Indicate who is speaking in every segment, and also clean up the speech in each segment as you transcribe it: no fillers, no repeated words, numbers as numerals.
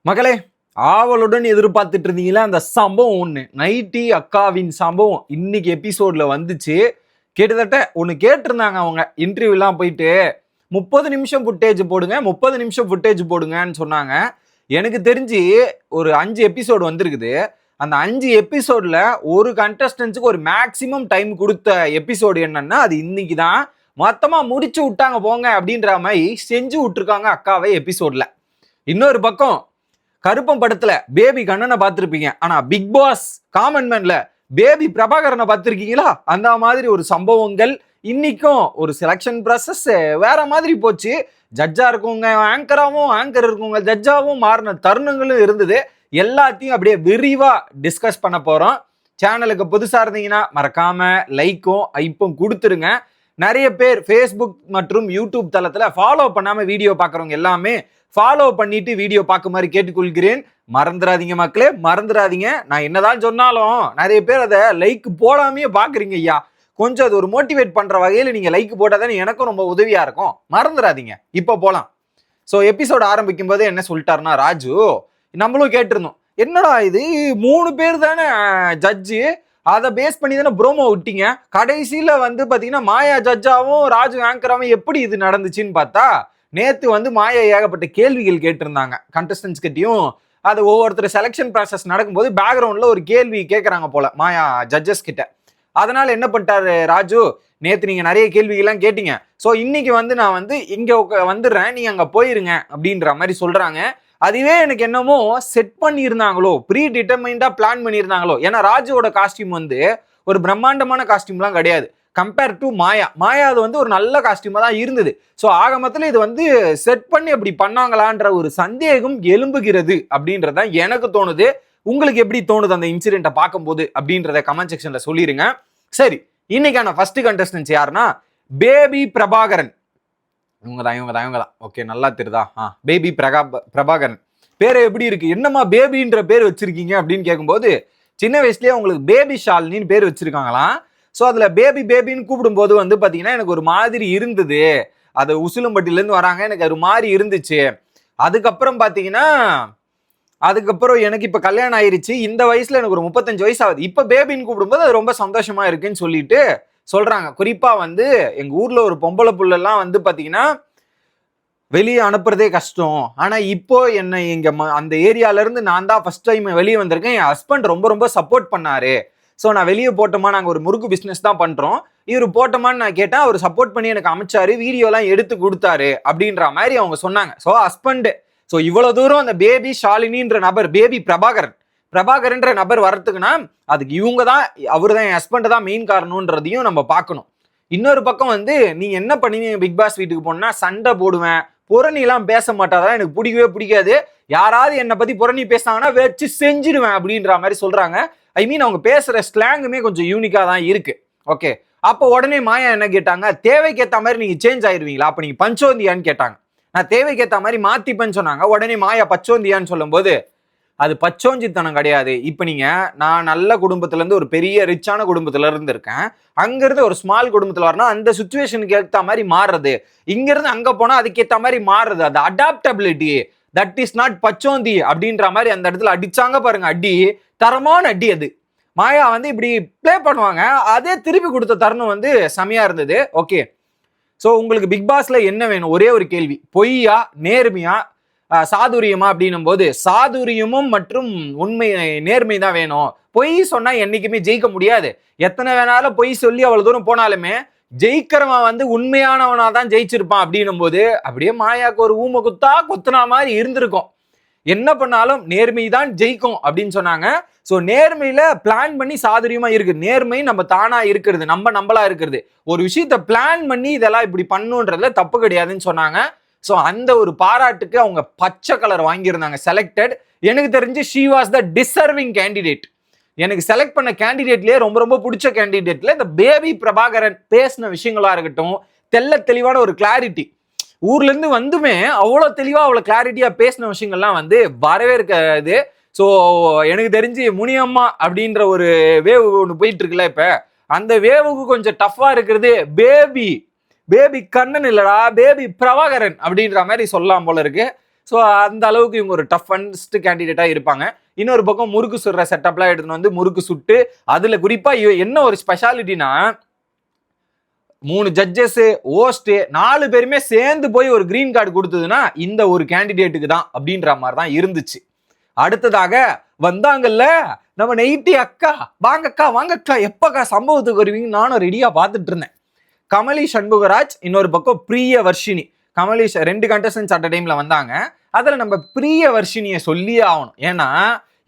Speaker 1: மகளே, ஆவலுடன் எதிர்பார்த்துட்டு இருந்தீங்களா அந்த சம்பவம் ஒண்ணு நைட்டி அக்காவின் சம்பவம் இன்னைக்கு எபிசோட்ல வந்துச்சு. கிட்டத்தட்ட ஒண்ணு கேட்டிருந்தாங்க அவங்க இன்டர்வியூலாம் போயிட்டு 30 நிமிஷம் ஃபுட்டேஜ் போடுங்க 30 நிமிஷம் ஃபுட்டேஜ் போடுங்கன்னு சொன்னாங்க. எனக்கு தெரிஞ்சு ஒரு 5 எபிசோடு வந்திருக்குது. அந்த 5 எபிசோட்ல ஒரு கண்டஸ்டன்ஸுக்கு ஒரு மேக்சிமம் டைம் கொடுத்த எபிசோடு என்னன்னா அது இன்னைக்கு தான். மொத்தமா முடிச்சு விட்டாங்க போங்க அப்படின்ற மாதிரி செஞ்சு விட்டுருக்காங்க அக்காவை எபிசோட்ல. இன்னொரு பக்கம் கருப்பம் படத்துல பேபி கண்ணனை பார்த்திருப்பீங்க, ஆனா பிக் பாஸ் காமன் மேன்ல பேபி பிரபாகரனை பார்த்திருக்கீங்களா? அந்த மாதிரி ஒரு சம்பவங்கள் இன்னைக்கும் ஒரு செலக்ஷன் ப்ராசஸ் வேற மாதிரி போச்சு. ஜட்ஜா இருக்கவங்க ஆங்கராவும், ஆங்கர் இருக்கவங்க ஜட்ஜாவும் மாறின தருணங்களும் இருந்தது. எல்லாத்தையும் அப்படியே விரிவா டிஸ்கஸ் பண்ண போறோம். சேனலுக்கு புதுசா இருந்தீங்கன்னா மறக்காம லைக்கும் ஐப்பும் கொடுத்துருங்க. நிறைய பேர் ஃபேஸ்புக் மற்றும் யூடியூப் தளத்துல ஃபாலோ பண்ணாம வீடியோ பார்க்குறவங்க எல்லாமே ஃபாலோ பண்ணிட்டு வீடியோ பார்க்குமாறு கேட்டுக்கொள்கிறேன். மறந்துடாதீங்க மக்களே, மறந்துடாதீங்க. நான் என்னதான் சொன்னாலும் நிறைய பேர் அதை லைக் போடாமையே பாக்குறீங்க ஐயா. கொஞ்சம் அது ஒரு மோட்டிவேட் பண்ற வகையில் நீங்க லைக் போட்டாதானே எனக்கும் ரொம்ப உதவியா இருக்கும். மறந்துடாதீங்க. இப்போ போலாம். ஸோ எபிசோட் ஆரம்பிக்கும் போது என்ன சொல்லிட்டாருன்னா ராஜு, நம்மளும் கேட்டிருந்தோம், என்னடா இது 3 பேர் தானே ஜட்ஜு, அதை பேஸ் பண்ணி தானே ப்ரோமோ விட்டீங்க, கடைசியில வந்து பாத்தீங்கன்னா மாயா ஜட்ஜாவும் ராஜு ஆங்கராவும் எப்படி இது நடந்துச்சுன்னு பார்த்தா நேத்து மாயா ஏகப்பட்ட கேள்விகள் கேட்டிருந்தாங்க கண்டஸ்டன்ஸ் கிட்டையும். அது ஒவ்வொருத்தர் செலெக்ஷன் ப்ராசஸ் நடக்கும்போது பேக்ரவுண்ட்ல ஒரு கேள்வி கேட்கறாங்க போல மாயா ஜட்ஜஸ் கிட்ட. அதனால என்ன பண்ணிட்டாரு ராஜு, நேத்து நீங்க நிறைய கேள்விகள்லாம் கேட்டீங்க, ஸோ இன்னைக்கு நான் இங்க வந்துடுறேன், நீங்க அங்க போயிருங்க அப்படின்ற மாதிரி சொல்றாங்க. அதுவே எனக்கு என்னமோ செட் பண்ணியிருந்தாங்களோ, ப்ரீ டிட்டர்மைண்டா பிளான் பண்ணியிருந்தாங்களோ. ஏன்னா ராஜுவோட காஸ்டியூம் ஒரு பிரம்மாண்டமான காஸ்டியூம்லாம் கிடையாது கம்பேர் டு மாயா அது ஒரு நல்ல காஸ்டியூமா தான் இருந்தது. ஸோ ஆக மொத்தத்தில் இது செட் பண்ணி அப்படி பண்ணாங்களான்ற ஒரு சந்தேகம் எழும்புகிறது அப்படின்றதான் எனக்கு தோணுது. உங்களுக்கு எப்படி தோணுது அந்த இன்சிடென்ட்டை பார்க்கும்போது அப்படின்றத கமெண்ட் செக்ஷன்ல சொல்லிருங்க. சரி, இன்னைக்கான ஃபர்ஸ்ட் கண்டஸ்டன்ஸ் யாருன்னா பேபி பிரபாகரன். இவங்க தான். ஓகே, நல்லா தெரியுதா? பேபி பிரபாகரன் பேரு எப்படி இருக்கு, என்னமா பேபின்ற பேர் வச்சிருக்கீங்க அப்படின்னு கேட்கும்போது, சின்ன வயசுலயே உங்களுக்கு பேபி ஷாலினின்னு பேர் வச்சிருக்காங்களாம். ஸோ அதில் பேபின்னு கூப்பிடும்போது பார்த்தீங்கன்னா எனக்கு ஒரு மாதிரி இருந்தது. அது உசிலம்பட்டிலேருந்து வராங்க, எனக்கு ஒரு மாதிரி இருந்துச்சு. அதுக்கப்புறம் பார்த்தீங்கன்னா எனக்கு இப்போ கல்யாணம் ஆயிருச்சு, இந்த வயசுல எனக்கு ஒரு 35 வயசு ஆகுது, இப்போ பேபின்னு கூப்பிடும்போது அது ரொம்ப சந்தோஷமா இருக்குன்னு சொல்லிட்டு சொல்றாங்க. குறிப்பா எங்க ஊர்ல ஒரு பொம்பளை புள்ளெல்லாம் பார்த்தீங்கன்னா வெளியே அனுப்புறதே கஷ்டம். ஆனா இப்போ என்ன எங்க அந்த ஏரியால இருந்து நான் தான் ஃபர்ஸ்ட் டைம் வெளியே வந்திருக்கேன். என் ஹஸ்பண்ட் ரொம்ப ரொம்ப சப்போர்ட் பண்ணாரு. ஸோ நான் வெளியே போட்டோமா, நாங்கள் ஒரு முறுக்கு பிஸ்னஸ் தான் பண்ணுறோம், இவர் போட்டோமான்னு நான் கேட்டேன், அவர் சப்போர்ட் பண்ணி எனக்கு அமைச்சாரு, வீடியோலாம் எடுத்து கொடுத்தாரு அப்படின்ற மாதிரி அவங்க சொன்னாங்க. ஸோ ஹஸ்பண்டு, ஸோ இவ்வளோ தூரம் அந்த பேபி ஷாலினின்ற நபர், பேபி பிரபாகரன்ற நபர் வரத்துக்குன்னா அதுக்கு இவங்க தான், அவர் தான், என் ஹஸ்பண்ட் தான் மெயின் காரணம்ன்றதையும் நம்ம பார்க்கணும். இன்னொரு பக்கம் நீங்க என்ன பண்ணுவீங்க பிக் பாஸ் வீட்டுக்கு போனா, சண்டை போடுவேன், புறணிலாம் பேச மாட்டாதான், எனக்கு பிடிக்கவே பிடிக்காது, யாராவது என்னை பத்தி புறணி பேசினாங்கன்னா வச்சு செஞ்சிடுவேன் அப்படின்ற மாதிரி சொல்றாங்க. ஐ மீன் அவங்க பேசுற ஸ்லாங்குமே கொஞ்சம் யூனிக்கா தான் இருக்கு. ஓகே, அப்போ உடனே மாயா என்ன கேட்டாங்க, தேவைக்கேற்ற மாதிரி நீங்க சேஞ்ச் ஆயிருவீங்களா, அப்ப நீங்க பஞ்சோந்தியான்னு கேட்டாங்க. நான் தேவைக்கேற்ற மாதிரி மாத்திப்பேன்னு சொன்னாங்க. உடனே மாயா பச்சோந்தியான்னு சொல்லும் போது அது பச்சோஞ்சித்தனம் கிடையாது. இப்ப நான் நல்ல குடும்பத்துல இருந்து ஒரு பெரிய ரிச்சான குடும்பத்துல இருந்து இருக்கேன், அங்கிருந்து ஒரு ஸ்மால் குடும்பத்துல வரணும், அந்த சுச்சுவேஷனுக்கு ஏற்ற மாதிரி மாறுறது, இங்க இருந்து அங்க போனா அதுக்கேற்ற மாதிரி மாறுறது, அது அடாப்டபிலிட்டி, தட் இஸ் நாட் பச்சோந்தி அப்படின்ற மாதிரி அந்த இடத்துல அடிச்சாங்க பாருங்க. அடி, தரமான அடி. அது மாயா இப்படி பிளே பண்ணுவாங்க, அதே திருப்பி கொடுத்த தருணம் செமையா இருந்தது. ஓகே, ஸோ உங்களுக்கு பிக் பாஸ்ல என்ன வேணும்? ஒரே ஒரு கேள்வி, பொய்யா நேர்மையா சாதுரியமா அப்படின்னும் போது சாதுரியமும் மற்றும் உண்மை நேர்மை தான் வேணும். பொய் சொன்னா என்னைக்குமே ஜெயிக்க முடியாது. எத்தனை வேணாலும் பொய் சொல்லி அவ்வளவு தூரம் போனாலுமே ஜெயிக்கிறவன் உண்மையானவனா தான் ஜெயிச்சிருப்பான் அப்படின்னும் போது அப்படியே மாயாக்கு ஒரு ஊம குத்துனா மாதிரி இருந்திருக்கும். என்ன பண்ணாலும் நேர்மை தான் ஜெயிக்கும் அப்படின்னு சொன்னாங்க. ஸோ நேர்மையில பிளான் பண்ணி சாதுரியமா இருக்கு. நேர்மை நம்ம தானா இருக்கிறது, நம்மளா இருக்கிறது. ஒரு விஷயத்த பிளான் பண்ணி இதெல்லாம் இப்படி பண்ணுன்றதுல தப்பு கிடையாதுன்னு சொன்னாங்க. ஸோ அந்த ஒரு பாராட்டுக்கு அவங்க பச்சை கலர் வாங்கியிருந்தாங்க செலக்டட். எனக்கு தெரிஞ்சு she was the deserving candidate. எனக்கு செலக்ட் பண்ண கேண்டிடேட்லயே ரொம்ப ரொம்ப பிடிச்ச கேண்டிடேட்ல இந்த பேபி பிரபாகரன் பேசின விஷயங்களா இருக்கட்டும், தெளிவான ஒரு கிளாரிட்டி, ஊர்ல இருந்து வந்துமே அவ்வளோ தெளிவா அவ்வளோ கிளாரிட்டியா பேசின விஷயங்கள்லாம் வரவே இருக்காது. ஸோ எனக்கு தெரிஞ்சு முனியம்மா அப்படின்ற ஒரு வேவ் ஒன்று போயிட்டு இருக்குல்ல, இப்ப அந்த வேவுக்கு கொஞ்சம் டஃபா இருக்கிறது பேபி கண்ணன் இல்லடா, பேபி பிரபாகரன் அப்படின்ற மாதிரி சொல்லலாம் போல இருக்கு. ஸோ அந்த அளவுக்கு இவங்க ஒரு டஃபஸ்ட் கேண்டிடேட்டா இருப்பாங்க. இன்னொரு பக்கம் முறுக்கு சுடுற செட்டப்லாம் எடுத்துன்னு வந்து முறுக்கு சுட்டு அதுல குறிப்பா என்ன ஒரு ஸ்பெஷாலிட்டினா 3 ஜட்ஜஸ் ஹோஸ்ட் 4 பேருமே சேர்ந்து போய் ஒரு கிரீன் கார்டு கொடுத்ததுன்னா இந்த ஒரு கேண்டிடேட்டுக்கு தான் அப்படின்ற மாதிரி தான் இருந்துச்சு. அடுத்ததாக வந்தாங்கல்ல நம்ம நைட்டி அக்கா, வாங்கக்கா எப்பக்கா சம்பவத்துக்கு வருவீங்க நானும் ரெடியா பார்த்துட்டு இருந்தேன். கமலி சண்முகராஜ், இன்னொரு பக்கம் பிரியவர்ஷினி. கமலி 2 கண்டஸ்டன்ஸ் அட் டைம்ல வந்தாங்க. அதுல நம்ம பிரியவர்ஷினியை சொல்லியே ஆகணும். ஏன்னா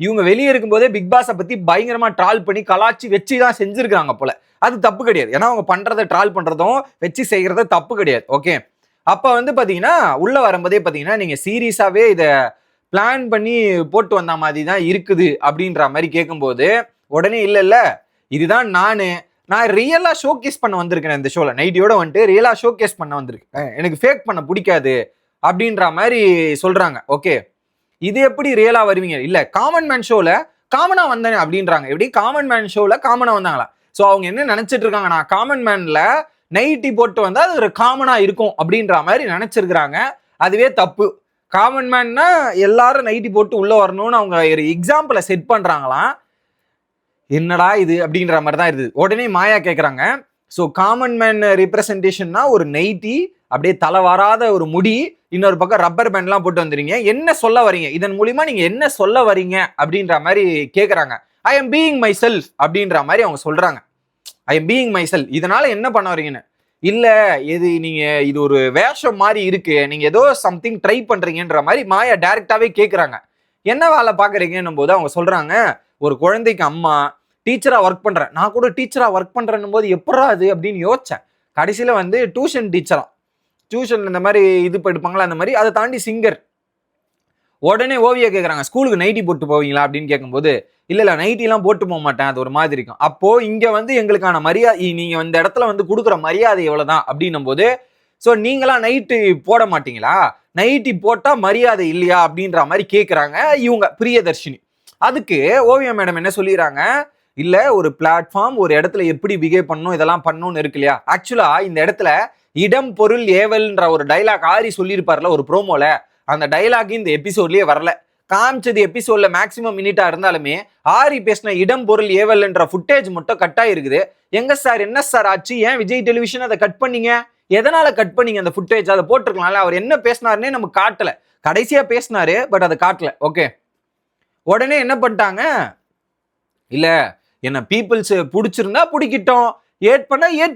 Speaker 1: இவங்க வெளியே இருக்கும்போதே பிக் பாஸை பத்தி பயங்கரமா ட்ரால் பண்ணி கலாச்சி வச்சுதான் செஞ்சிருக்காங்க போல. அது தப்பு கிடையாது. ஏன்னா அவங்க பண்றதை ட்ரால் பண்றதும் வச்சு செய்யறது தப்பு கிடையாது. ஓகே, அப்ப வந்து பாத்தீங்கன்னா உள்ள வரும்போதே பாத்தீங்கன்னா நீங்க சீரியஸாவே இதை பிளான் பண்ணி போட்டு வந்த மாதிரி தான் இருக்குது அப்படின்ற மாதிரி கேட்கும்போது உடனே இல்ல இதுதான் நான் ரியலா ஷோகேஸ் பண்ண வந்திருக்கேன் இந்த ஷோல. நைட்டியோட வந்துட்டு ரியலா ஷோகேஸ் பண்ண வந்திருக்கேன், எனக்கு ஃபேக் பண்ண பிடிக்காது அப்படின்ற மாதிரி சொல்றாங்க. ஓகே, இது எப்படி ரியலா வருவீங்க? இல்ல காமன் மேன் ஷோல காமனா வந்தேன் அப்படின்றாங்க. எப்படி காமன் மேன் ஷோல காமனா வந்தாங்களா? சோ அவங்க என்ன நினைச்சிட்டு இருக்காங்க, நான் காமன் மேன்ல நைட்டி போட்டு வந்தா அது ஒரு காமனா இருக்கும் அப்படின்ற மாதிரி நினைச்சிருக்கிறாங்க. அதுவே தப்பு. காமன் மேன்னா எல்லாரும் நைட்டி போட்டு உள்ள வரணும்னு அவங்க ஒரு எக்ஸாம்பிளை செட் பண்றாங்களாம். என்னடா இது அப்படின்ற மாதிரி தான் இருக்குது. உடனே மாயா கேட்கறாங்க, ஸோ காமன் மேன் ரிப்ரசன்டேஷன்னா ஒரு நைட்டி, அப்படியே தலை வராத ஒரு முடி, இன்னொரு பக்கம் ரப்பர் பேண்ட்லாம் போட்டு வந்துறீங்க, என்ன சொல்ல வரீங்க? இதன் மூலியமா நீங்க என்ன சொல்ல வரீங்க அப்படின்ற மாதிரி கேட்கறாங்க. I am being my self அப்படின்ற மாதிரி அவங்க சொல்றாங்க. I am being my self, இதனால என்ன பண்ண வரீங்கன்னு. இல்ல இது ஒரு வேஷம் மாதிரி இருக்கு, நீங்க ஏதோ சம்திங் ட்ரை பண்றீங்கன்ற மாதிரி மாயா டைரக்டாவே கேட்கறாங்க. என்ன வேலை பாக்குறீங்கன்னும் போது அவங்க சொல்றாங்க, ஒரு குழந்தைக்கு அம்மா, டீச்சரா ஒர்க் பண்றேன். நான் கூட டீச்சரா ஒர்க் பண்றேன்னும் போது எப்படா அது அப்படின்னு யோசிச்சேன். கடைசியில வந்து டியூஷன் டீச்சரா, டியூஷன் இந்த மாதிரி இது எடுப்பாங்களா அந்த மாதிரி, அதை தாண்டி சிங்கர். உடனே ஓவியா கேட்கறாங்க, ஸ்கூலுக்கு நைட்டி போட்டு போவீங்களா அப்படின்னு கேட்கும்போது இல்ல நைட்டி எல்லாம் போட்டு போக மாட்டேன், அது ஒரு மாதிரி இருக்கும். அப்போ இங்க வந்து எங்களுக்கான மரியாதை, நீங்க இந்த இடத்துல வந்து கொடுக்குற மரியாதை எவ்வளவுதான் அப்படின்னும் போது, சோ நீங்களா நைட்டு போட மாட்டீங்களா, நைட்டி போட்டா மரியாதை இல்லையா அப்படின்ற மாதிரி கேட்கறாங்க இவங்க பிரியதர்ஷினி. அதுக்கு ஓவியா மேடம் என்ன சொல்லிடுறாங்க, இல்ல ஒரு பிளாட்ஃபார்ம், ஒரு இடத்துல எப்படி பிஹேவ் பண்ணணும், இதெல்லாம் பண்ணணும்னு இருக்கு இல்லையா. ஆக்சுவலா இந்த இடத்துல இடம் பொருள் ஏவல்ன்ற ஒரு டைலாக் ஆரி சொல்லியிருப்பார்ல ஒரு ப்ரோமோல, அந்த டைலாக் இந்த எபிசோட்லயே வரல. காமிச்சது எபிசோட்ல மேக்சிமம் மினிட்டா இருந்தாலுமே ஆரி பேசின இடம் பொருள் ஏவல்ன்ற ஃபுட்டேஜ் மட்டும் கட் ஆயிருக்குது. எங்க சார், என்ன சார் ஆச்சு, ஏன் விஜய் டெலிவிஷன் அதை கட் பண்ணீங்க, எதனால கட் பண்ணீங்க அந்த ஃபுட்டேஜ்? அதை போட்டிருக்கலாம்ல, அவர் என்ன பேசினாருன்னே நமக்கு காட்டல. கடைசியா பேசினாரு பட் அதை காட்டல. ஓகே, உடனே என்ன பண்ணிட்டாங்க, இல்ல என்ன பீப்புள்ஸ் பிடிச்சிருந்தா பிடிக்கிட்டோம், ஏட்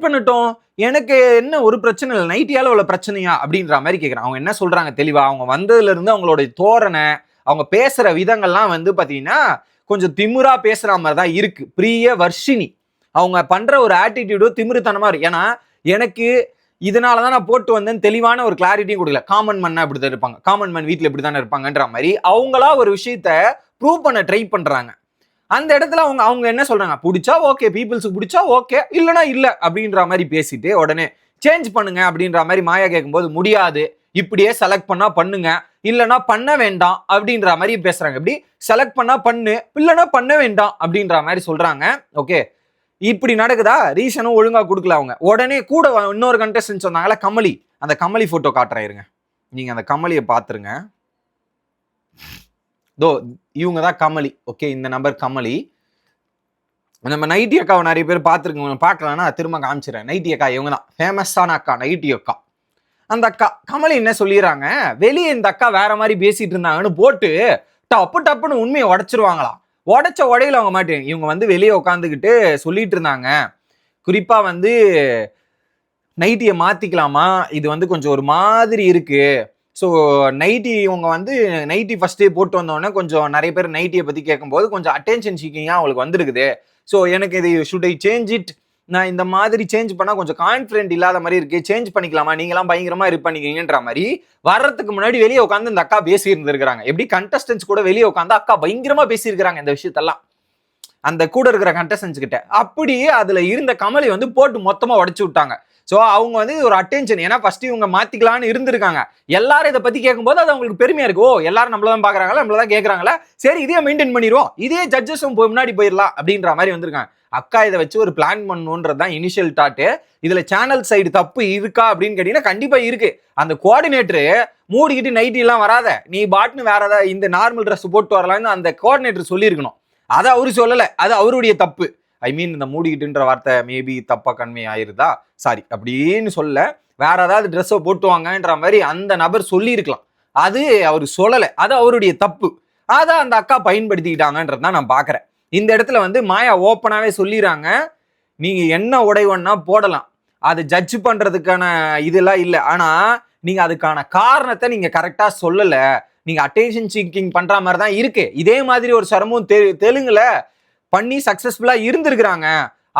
Speaker 1: பண்ணட்டும், எனக்கு என்ன ஒரு பிரச்சனை இல்லை, நைட்டியால உள்ள பிரச்சனையா அப்படின்ற மாதிரி கேட்குறாங்க. அவங்க என்ன சொல்றாங்க தெளிவா, அவங்க வந்ததுல இருந்து அவங்களோட தோரணை, அவங்க பேசுற விதங்கள்லாம் வந்து பாத்தீங்கன்னா கொஞ்சம் திமிரா பேசுற மாதிரி தான் இருக்கு. பிரியவர்ஷினி அவங்க பண்ற ஒரு ஆட்டிடியூடு திமிருத்தனமா இருக்கு. ஏன்னா எனக்கு இதனாலதான் நான் போட்டு வந்தேன் தெளிவான ஒரு கிளாரிட்டியும் கொடுக்கல. காமன் மேன் இப்படிதான் இருப்பாங்க, காமன் மேன் வீட்டுல இப்படித்தானே இருப்பாங்கன்ற மாதிரி அவங்களா ஒரு விஷயத்த ப்ரூவ் பண்ண ட்ரை பண்றாங்க. அந்த இடத்துல அவங்க என்ன சொல்றாங்க, பிடிச்சா ஓகே, பீப்புள்ஸுக்கு பிடிச்சா ஓகே, இல்லைன்னா இல்ல அப்படின்ற மாதிரி பேசிட்டு உடனே சேஞ்ச் பண்ணுங்க அப்படின்ற மாதிரி மாயா கேட்கும்போது முடியாது, இப்படியே செலக்ட் பண்ணா பண்ணுங்க, இல்லைன்னா பண்ண வேண்டாம் அப்படின்ற மாதிரி பேசுறாங்க. இப்படி செலக்ட் பண்ணா பண்ணு, இல்லைன்னா பண்ண வேண்டாம் அப்படின்ற மாதிரி சொல்றாங்க. ஓகே, இப்படி நடக்குதா, ரீசனும் ஒழுங்கா கொடுக்கல அவங்க. உடனே கூட இன்னொரு கண்டஸ்டன்ட் சொன்னாங்களா கமலி, அந்த கமலி போட்டோ காட்டுறேன் இருங்க, நீங்க அந்த கமலியை பாத்துருங்க. இவங்க தான் கமலி. ஓகே, இந்த நம்பர் கமலி. நம்ம நைட்டி அக்காவை நிறைய பேர் பார்த்துருக்கோங்க, பார்க்கலாம்னா திரும்ப காமிச்சிடறேன். நைட்டி அக்கா இவங்க தான் ஃபேமஸான அக்கா, நைட்டி அக்கா. அந்த அக்கா கமலி என்ன சொல்லிடுறாங்க, வெளியே இந்த அக்கா வேற மாதிரி பேசிட்டு இருந்தாங்கன்னு போட்டு டப்புன்னு உண்மையை உடைச்சிருவாங்களாம். உடைச்ச உடையில அவங்க மாட்டேன், இவங்க வந்து வெளியே உட்காந்துக்கிட்டு சொல்லிட்டு இருந்தாங்க, குறிப்பா வந்து நைட்டியை மாத்திக்கலாமா, இது வந்து கொஞ்சம் ஒரு மாதிரி இருக்கு. ஸோ நைட்டி இவங்க வந்து நைட்டி ஃபர்ஸ்டே போட்டு வந்தோடனே கொஞ்சம் நிறைய பேர் நைட்டியை பற்றி கேட்கும்போது கொஞ்சம் அட்டென்ஷன் சீக்கிங்காக அவங்களுக்கு வந்துருக்குது. ஸோ எனக்கு இது ஷுட் ஐ சேஞ்ச் இட், நான் இந்த மாதிரி சேஞ்ச் பண்ணால் கொஞ்சம் கான்ஃபிடென்ட் இல்லாத மாதிரி இருக்கு, சேஞ்ச் பண்ணிக்கலாமா, நீங்களாம் பயங்கரமாக இது பண்ணிக்கிங்கன்ற மாதிரி வர்றதுக்கு முன்னாடி வெளியே உட்காந்து இந்த அக்கா பேசி இருந்திருக்கிறாங்க. எப்படி கண்டஸ்டன்ஸ் கூட வெளியே உட்காந்து அக்கா பயங்கரமா பேசியிருக்கிறாங்க இந்த விஷயத்தெல்லாம் அந்த கூட இருக்கிற கண்டஸ்டன்ஸ் கிட்ட. அப்படி அதுல இருந்த கமலி வந்து போட்டு மொத்தமா உடைச்சு விட்டாங்க. ஸோ அவங்க வந்து ஒரு அட்டென்ஷன், ஏன்னா ஃபர்ஸ்ட் இவங்க மாத்திக்கலாம்னு இருந்திருக்காங்க. எல்லாரும் இதை பத்தி கேட்கும்போது அது அவங்களுக்கு பெருமையா இருக்கு, ஓ எல்லாரும் நம்மளதான் பாக்குறாங்களா, நம்மளதான் கேட்கறாங்களா, சரி இதே மெயின்டைன் பண்ணிடுவோம், இதே ஜட்ஜஸும் முன்னாடி போயிடலாம் அப்படின்ற மாதிரி வந்திருக்காங்க. அக்கா இதை வச்சு ஒரு பிளான் பண்ணணுன்றதுதான் இனிஷியல் தாட்டு. இதுல சேனல் சைடு தப்பு இருக்கா அப்படின்னு கேட்டீங்கன்னா கண்டிப்பா இருக்கு. அந்த கோஆர்டினேட்டர் மூடிக்கிட்டு நைட்டி எல்லாம் வராத, நீ பாட்னு வேற ஏதாவது இந்த நார்மல் ட்ரெஸ் போட்டு வரலாம்னு அந்த கோஆர்டினேட்டர் சொல்லியிருக்கணும். அதை அவரு சொல்லல, அது அவருடைய தப்பு. ஐ மீன் இந்த மூடிக்கிட்டுன்ற வார்த்தை மேபி தப்பா கன்வே ஆயிருதா, சாரி அப்படின்னு சொல்ல, வேற ஏதாவது ட்ரெஸ்ஸை போட்டு வாங்கன்ற மாதிரி அந்த நபர் சொல்லி இருக்கலாம். அது அவர் சொல்லலை, அது அவருடைய தப்பு. அதை அந்த அக்கா பயன்படுத்திக்கிட்டாங்கன்றதான் நான் பாக்குறேன். இந்த இடத்துல வந்து மாயா ஓப்பனாவே சொல்லிடுறாங்க, நீங்க என்ன உடைவன்னா போடலாம், அது ஜட்ஜ் பண்றதுக்கான இதெல்லாம் இல்லை. ஆனா நீங்க அதுக்கான காரணத்தை நீங்க கரெக்டா சொல்லல, நீங்க அட்டென்ஷன் சீக்கிங் பண்ற மாதிரி தான் இருக்கு. இதே மாதிரி ஒரு சரமும் தெலுங்குல பண்ணி சக்சஸ்ஃபுல்லா இருந்திருக்கிறாங்க,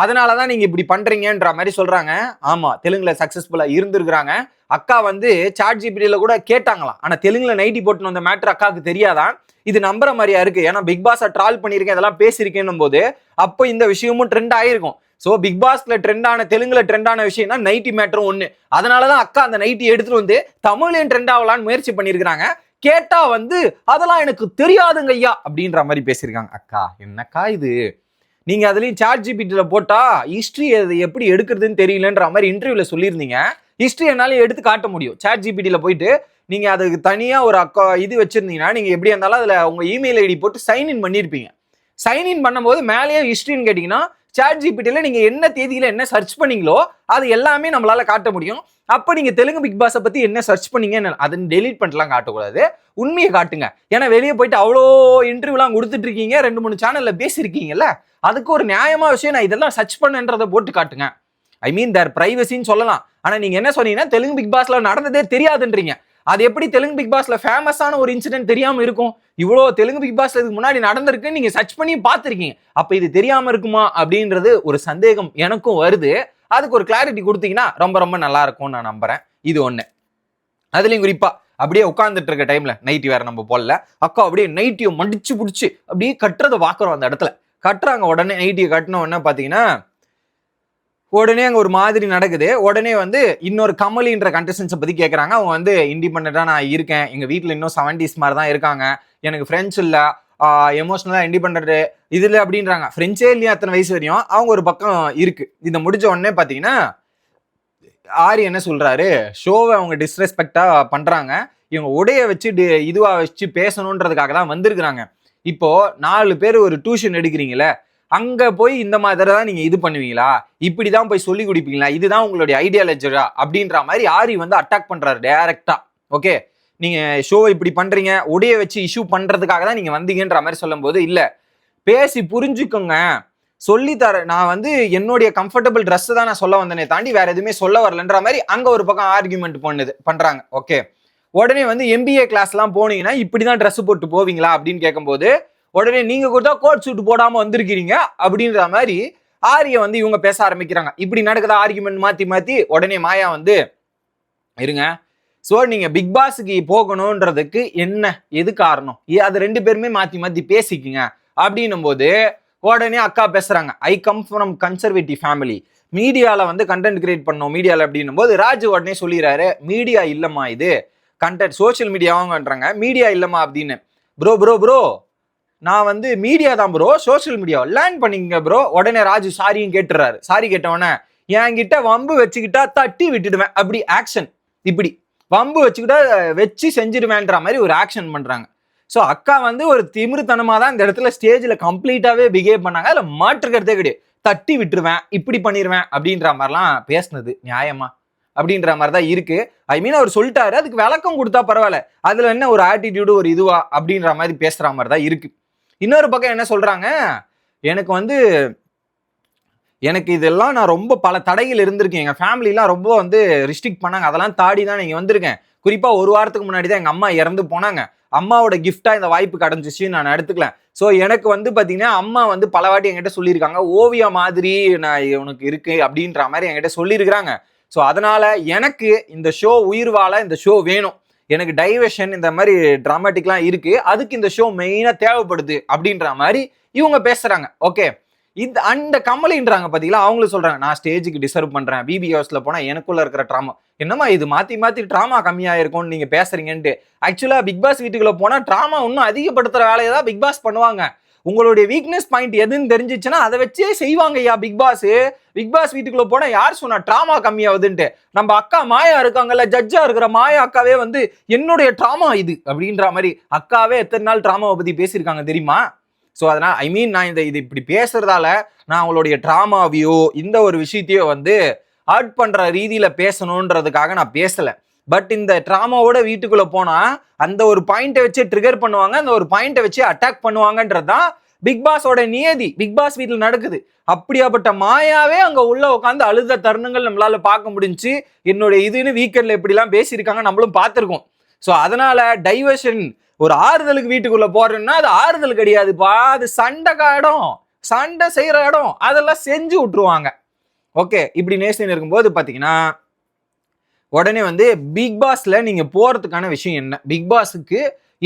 Speaker 1: அதனாலதான் நீங்க இப்படி பண்றீங்கன்ற மாதிரி சொல்றாங்க. ஆமா, தெலுங்குல சக்சஸ்ஃபுல்லா இருந்திருக்கிறாங்க. அக்கா வந்து சாட் ஜிபிடியில கூட கேட்டாங்களாம், ஆனா தெலுங்குல நைட்டி போட்டு வந்த மேட்டர் அக்காவுக்கு தெரியாதான். இது நம்புற மாதிரியா இருக்கு, ஏன்னா பிக் பாஸை ட்ரால் பண்ணிருக்கேன், இதெல்லாம் பேசியிருக்கேன்னும் போது அப்போ இந்த விஷயமும் ட்ரெண்ட் ஆயிருக்கும். சோ பிக் பாஸ்ல ட்ரெண்டான, தெலுங்குல ட்ரெண்டான விஷயம்னா நைட்டி மேட்டரும் ஒண்ணு. அதனாலதான் அக்கா அந்த நைட்டி எடுத்துட்டு வந்து தமிழ்லயும் ட்ரெண்ட் ஆகலான்னு முயற்சி பண்ணிருக்காங்க. கேட்டா வந்து அதெல்லாம் எனக்கு தெரியாதுங்க ஐயா அப்படின்ற மாதிரி பேசியிருக்காங்க. அக்கா என்னக்கா இது, நீங்க அதுலயும் சாட் ஜிபிடில போட்டா ஹிஸ்டரி எப்படி எடுக்கிறதுன்னு தெரியலன்ற மாதிரி இன்டர்வியூல சொல்லியிருந்தீங்க. ஹிஸ்டரி என்னாலும் எடுத்து காட்ட முடியும். சாட் ஜிபிடில போயிட்டு நீங்க அதுக்கு தனியா ஒரு அக்கா இது வச்சிருந்தீங்கன்னா நீங்க எப்படி இருந்தாலும் அதுல உங்க இமெயில் ஐடி போட்டு சைன்இன் பண்ணிருப்பீங்க. சைன்இன் பண்ணும்போது மேலேயே ஹிஸ்டரின்னு கேட்டீங்கன்னா சாட் ஜிபிடில நீங்க என்ன தேதியில என்ன சர்ச் பண்ணீங்களோ அது எல்லாமே நம்மளால காட்ட முடியும். அப்ப நீங்க தெலுங்கு பிக் பாஸை பத்தி என்ன சர்ச் பண்ணீங்கன்னு அதை டெலீட் பண்ணிட்டுலாம் காட்டக்கூடாது, உண்மையை காட்டுங்க. ஏன்னா வெளியே போயிட்டு அவ்வளோ இன்டர்வியூலாம் கொடுத்துட்டு இருக்கீங்க, 2-3 சேனல்ல பேசியிருக்கீங்கல்ல, அதுக்கு ஒரு நியாயமா விஷயம் நான் இதெல்லாம் சர்ச் பண்ணன்றதை போட்டு காட்டுங்க. ஐ மீன் தேர் பிரைவசின்னு சொல்லலாம். ஆனா நீங்க என்ன சொன்னீங்கன்னா தெலுங்கு பிக் பாஸ்ல நடந்ததே தெரியாதுன்றீங்க. அது எப்படி தெலுங்கு பிக் பாஸ்ல ஃபேமஸான ஒரு இன்சிடென்ட் தெரியாம இருக்கும்? இவ்வளோ தெலுங்கு பிக் பாஸ்ல இதுக்கு முன்னாடி நடந்திருக்கு, நீங்க சர்ச் பண்ணி பார்த்துருக்கீங்க, அப்ப இது தெரியாம இருக்குமா அப்படின்றது ஒரு சந்தேகம் எனக்கும் வருது. அதுக்கு ஒரு கிளாரிட்டி கொடுத்தீங்கன்னா ரொம்ப ரொம்ப நல்லா இருக்கும்னு நான் நம்புறேன். இது ஒண்ணு. அதுலயும் குறிப்பா அப்படியே உட்கார்ந்துட்டு இருக்க டைம்ல நைட்டி வேற நம்ம போடல, அக்கா அப்படியே நைட்டியை மடிச்சு பிடிச்சி அப்படியே கட்டுறதை பாக்குறோம். அந்த இடத்துல கட்டுறாங்க, உடனே நைட்டியை கட்டின உடனே பாத்தீங்கன்னா உடனே அங்க ஒரு மாதிரி நடக்குது. உடனே வந்து இன்னொரு கமலின்ற கண்டஸ்டன்ஸை பத்தி கேட்கறாங்க. அவங்க வந்து இண்டிபெண்டா நான் இருக்கேன், எங்க வீட்டுல இன்னும் 70s மாதிரி தான் இருக்காங்க, எனக்கு ஃப்ரெண்ட்ஸ் இல்ல, எமோஷனலா இண்டிபெண்ட் இதுல அப்படின்றாங்க. ஃப்ரெண்ட்ஸே இல்லையா அத்தனை வயசு வரையும், அவங்க ஒரு பக்கம் இருக்கு. இந்த முடிஞ்ச உடனே பாத்தீங்கன்னா ஆரி என்ன சொல்றாரு, ஷோவை அவங்க டிஸ்ரெஸ்பெக்டா பண்றாங்க, இவங்க உடைய வச்சு இதுவா வச்சு பேசணுன்றதுக்காக தான் வந்திருக்கிறாங்க. இப்போ 4 பேர் ஒரு டியூஷன் எடுக்கிறீங்களே, அங்க போய் இந்த மாதிரி தான் நீங்க இது பண்ணுவீங்களா, இப்படிதான் போய் சொல்லி கொடுப்பீங்களா, இதுதான் உங்களுடைய ஐடியாலஜியா அப்படின்ற மாதிரி ஆரி வந்து அட்டாக் பண்றாரு டைரக்டா. ஓகே, நீங்க ஷோ இப்படி பண்றீங்க, உடைய வச்சு இஷ்யூ பண்றதுக்காக தான் நீங்க வந்தீங்கன்ற மாதிரி சொல்லும் போது, இல்ல பேசி புரிஞ்சுக்கோங்க, சொல்லி தர, நான் வந்து என்னுடைய கம்ஃபர்டபுள் ட்ரெஸ் தான் நான் சொல்ல வந்தேனே தாண்டி வேற எதுவுமே சொல்ல வரலன்ற மாதிரி அங்க ஒரு பக்கம் ஆர்குமெண்ட் பண்றாங்க. ஓகே, உடனே வந்து MBA கிளாஸ் எல்லாம் போனீங்கன்னா இப்படிதான் ட்ரெஸ் போட்டு போவீங்களா அப்படின்னு கேட்கும்போது, உடனே நீங்க கூட கோட் சூட் போடாம வந்திருக்கீங்க அப்படின்ற மாதிரி ஆரிய வந்து இவங்க பேச ஆரம்பிக்கிறாங்க. இப்படி நடக்குதா ஆர்குமெண்ட் மாத்தி மாத்தி. உடனே மாயா வந்து இருங்க, சோ நீங்க பிக் பாஸுக்கு போகணும்ன்றதுக்கு என்ன எது காரணம், அது 2 பேருமே மாத்தி மாத்தி பேசிக்குங்க அப்படின்னும் போது உடனே அக்கா பேசுறாங்க, I come from conservative family, மீடியால வந்து கண்டென்ட் கிரியேட் பண்ணோம் மீடியால அப்படின்னும் போது ராஜு உடனே சொல்லிடுறாரு, மீடியா இல்லம்மா இது கண்டென்ட், சோசியல் மீடியாவாங்கன்றாங்க, மீடியா இல்லம்மா அப்படின்னு. ப்ரோ ப்ரோ ப்ரோ நான் வந்து மீடியா தான் ப்ரோ, சோசியல் மீடியா லேர்ன் பண்ணிங்க ப்ரோ. உடனே ராஜு சாரியும் கேட்டுறாரு. சாரி கேட்டவொடனே என்கிட்ட வம்பு வச்சுக்கிட்டா தட்டி விட்டுடுவேன் அப்படி ஆக்ஷன், இப்படி வம்பு வச்சுக்கிட்டா வச்சு செஞ்சிடுவேன்ற மாதிரி ஒரு ஆக்ஷன் பண்றாங்க. ஸோ அக்கா வந்து ஒரு திமிருத்தனமா தான் இந்த இடத்துல ஸ்டேஜ்ல கம்ப்ளீட்டாவே பிஹேவ் பண்ணாங்க. அதுல மாற்றுக்கிறதே கிடையாது. தட்டி விட்டுருவேன், இப்படி பண்ணிடுவேன் அப்படின்ற மாதிரிலாம் பேசினது நியாயமா அப்படின்ற மாதிரி தான் இருக்கு. ஐ மீன் அவர் சொல்லிட்டாரு, அதுக்கு விளக்கம் கொடுத்தா பரவாயில்ல, அதுல என்ன ஒரு ஆட்டிடியூடு ஒரு இதுவா அப்படின்ற மாதிரி பேசுற மாதிரி தான் இருக்கு. இன்னொரு பக்கம் என்ன சொல்றாங்க, எனக்கு இதெல்லாம் நான் ரொம்ப பல தடைகள் இருந்திருக்கேன், எங்க ஃபேமிலிலாம் ரொம்ப வந்து ரிஸ்ட்ரிக்ட் பண்ணாங்க, அதெல்லாம் தாடி தான் நீங்க வந்திருக்கேன். குறிப்பா ஒரு வாரத்துக்கு முன்னாடி தான் எங்க அம்மா இறந்து போனாங்க, அம்மாவோட கிஃப்டா இந்த வாய்ப்பு கிடைச்சிச்சு, நான் எடுத்துக்கல. ஸோ எனக்கு வந்து பாத்தீங்கன்னா அம்மா வந்து பல வாட்டி என்கிட்ட சொல்லியிருக்காங்க, ஓவியா மாதிரி நான் உனக்கு இருக்கு அப்படின்ற மாதிரி என்கிட்ட சொல்லியிருக்கிறாங்க. ஸோ அதனால எனக்கு இந்த ஷோ உயிர் வாழ இந்த ஷோ வேணும், எனக்கு டைவர்ஷன் இந்த மாதிரி டிராமாட்டிக்லாம் இருக்கு, அதுக்கு இந்த ஷோ மெயினா தேவைப்படுது அப்படின்ற மாதிரி இவங்க பேசுறாங்க. ஓகே, அந்த கமலின்றாங்க பாத்தீங்களா, அவங்களும் சொல்றாங்க, நான் ஸ்டேஜுக்கு டிசர்வ் பண்றேன், பிபி ஹவுஸ்ல போனா எனக்குள்ள இருக்கிற ட்ராமா, என்னமா இது மாத்தி மாத்தி ட்ராமா கம்மியா இருக்கும்னு நீங்க பேசுறீங்கன்ட்டு. ஆக்சுவலா பிக் பாஸ் வீட்டுக்குள்ள போனா ட்ராமா இன்னும் அதிகப்படுத்துற வேலையை தான் பிக் பாஸ் பண்ணுவாங்க. உங்களுடைய வீக்னஸ் பாயிண்ட் எதுன்னு தெரிஞ்சிச்சுன்னா அதை வச்சே செய்வாங்க ஐயா பிக் பாஸ் வீட்டுக்குள்ள போனா யார் சொன்னா டிராமா கம்மியாகுதுன்ட்டு. நம்ம அக்கா மாயா இருக்காங்கல்ல, ஜட்ஜா இருக்கிற மாயா அக்காவே வந்து என்னுடைய டிராமா இது அப்படின்ற மாதிரி அக்காவே எத்தனை நாள் டிராமாவை பத்தி பேசியிருக்காங்க தெரியுமா? ஸோ அதனால் நான் இது இப்படி பேசுறதால நான் அவங்களுடைய ட்ராமாவையோ இந்த ஒரு விஷயத்தையோ வந்து ஹர்ட் பண்ற ரீதியில பேசணுன்றதுக்காக நான் பேசல. பட் இந்த ட்ராமாவோட வீட்டுக்குள்ள போனா அந்த ஒரு பாயிண்டை வச்சு ட்ரிகர் பண்ணுவாங்க, அந்த ஒரு பாயிண்டை வச்சு அட்டாக் பண்ணுவாங்கன்றதுதான் பிக் பாஸோட நியதி, பிக் பாஸ் வீட்டில் நடக்குது. அப்படியாப்பட்ட மாயாவே அங்க உள்ள உட்காந்து அழுத தருணங்கள் நம்மளால பார்க்க முடிஞ்சு. என்னுடைய இதுன்னு வீக்கெண்ட்ல எப்படிலாம் பேசியிருக்காங்க நம்மளும் பார்த்துருக்கோம். ஸோ அதனால டைவர்ஷன் ஒரு ஆறுதலுக்கு வீட்டுக்குள்ள போறேன்னா அது ஆறுதல் கிடையாதுப்பா, அது சண்டை இடம், சண்டை செய்யற இடம், அதெல்லாம் செஞ்சு விட்டுருவாங்க. ஓகே, இப்படி நேசன் இருக்கும்போது பாத்தீங்கன்னா உடனே வந்து பிக் பாஸ்ல நீங்க போறதுக்கான விஷயம் என்ன, பிக் பாஸுக்கு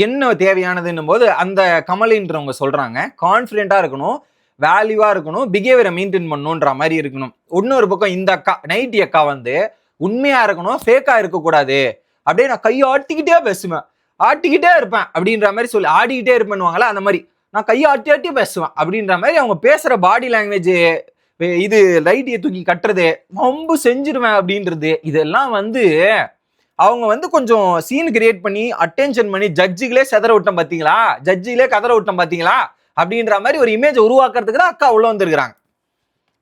Speaker 1: என்ன தேவையானதுன்னும் போது அந்த கமலின்றவங்க சொல்றாங்க கான்ஃபிடென்ட்டா இருக்கணும், வேல்யூவா இருக்கணும், பிஹேவியரை மெயின்டைன் பண்ணணுன்ற மாதிரி இருக்கணும். இன்னொரு பக்கம் இந்த அக்கா நைட்டி அக்கா வந்து உண்மையா இருக்கணும், ஃபேக்கா இருக்கக்கூடாது. அப்படியே நான் கையை ஆட்டிக்கிட்டே பேசுவேன், ஆட்டிக்கிட்டே இருப்பேன் அப்படின்ற மாதிரி சொல்லி ஆடிக்கிட்டே இருப்பேன்னுவாங்களா, அந்த மாதிரி நான் கையை ஆட்டி பேசுவேன் அப்படின்ற மாதிரி அவங்க பேசுற பாடி லாங்குவேஜ், இது லைட்டியை தூக்கி கட்டுறது, ரொம்ப செஞ்சிருவேன் அப்படின்றது, இதெல்லாம் வந்து அவங்க வந்து கொஞ்சம் சீன் கிரியேட் பண்ணி அட்டென்ஷன் பண்ணி ஜட்ஜுகளே செதற விட்டோம் பாத்தீங்களா, ஜட்ஜுகளே கதற விட்டோம் பாத்தீங்களா அப்படின்ற மாதிரி ஒரு இமேஜ் உருவாக்குறதுக்கு தான் அக்கா உள்ள வந்திருக்கிறாங்க.